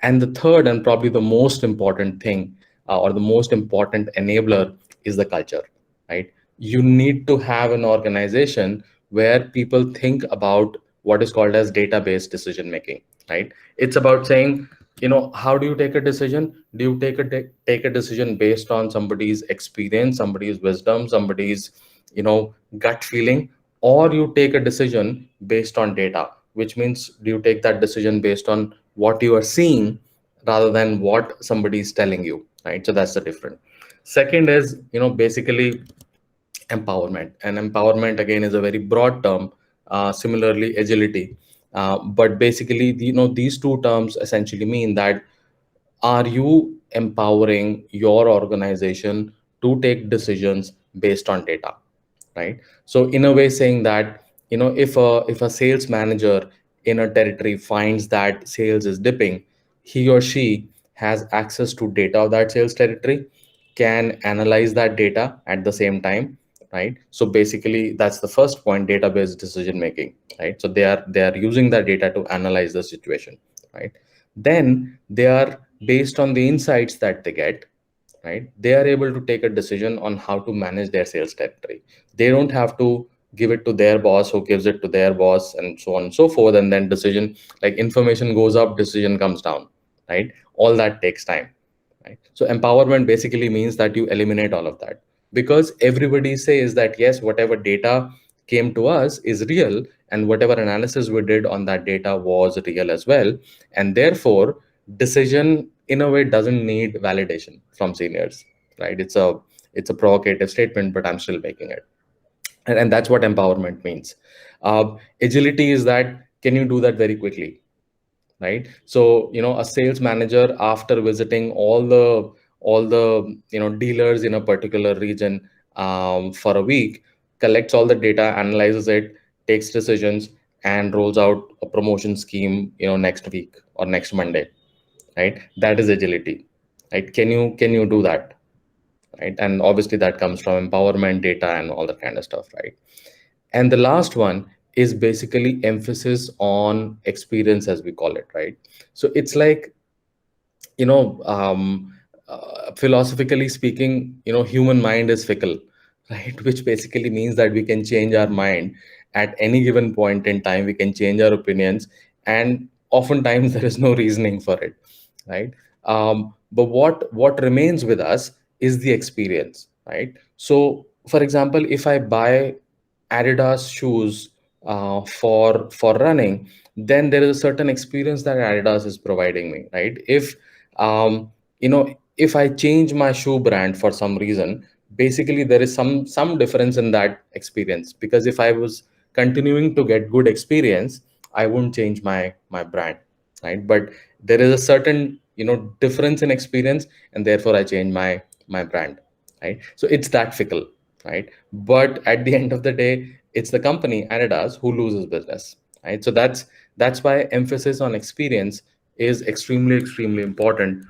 And the third and probably the most important thing, or the most important enabler, is the culture, right? You need to have an organization where people think about what is called as database decision making, right? It's about saying, how do you take a decision? Do you take a decision based on somebody's experience, somebody's wisdom, somebody's, gut feeling, or you take a decision based on data, which means do you take that decision based on what you are seeing rather than what somebody is telling you, right? So that's the difference. Second is, basically empowerment. And empowerment again is a very broad term. Similarly, agility. But basically, these two terms essentially mean that, are you empowering your organization to take decisions based on data, right? So in a way, saying that, if a sales manager in a territory finds that sales is dipping, he or she has access to data of that sales territory, can analyze that data at the same time, right? So basically, that's the first point: database decision making, right? So they are using that data to analyze the situation, right? Then they are, based on the insights that they get, right, they are able to take a decision on how to manage their sales territory. They don't have to give it to their boss, who gives it to their boss, and so on and so forth, and then decision, like, information goes up, decision comes down, right? All that takes time, right? So empowerment basically means that you eliminate all of that, because everybody says that yes, whatever data came to us is real, and whatever analysis we did on that data was real as well, and therefore decision in a way doesn't need validation from seniors, right? It's a provocative statement, but I'm still making it. And that's what empowerment means. Agility is that, can you do that very quickly, right? So, a sales manager, after visiting all the dealers in a particular region, for a week, collects all the data, analyzes it, takes decisions, and rolls out a promotion scheme, next week or next Monday, right? That is agility, right? Can you do that, right? And obviously that comes from empowerment, data, and all that kind of stuff, right? And the last one is basically emphasis on experience, as we call it, right? So it's like, philosophically speaking, human mind is fickle, right? Which basically means that we can change our mind at any given point in time. We can change our opinions, and oftentimes there is no reasoning for it, right? But what remains with us is the experience, right? So, for example, if I buy Adidas shoes for running, then there is a certain experience that Adidas is providing me, right? Um, if I change my shoe brand for some reason, basically there is some difference in that experience, because if I was continuing to get good experience, I wouldn't change my brand, right? But there is a certain difference in experience, and therefore I change my brand, right? So it's that fickle, right? But at the end of the day, it's the company Adidas who loses business, right? So that's why emphasis on experience is extremely important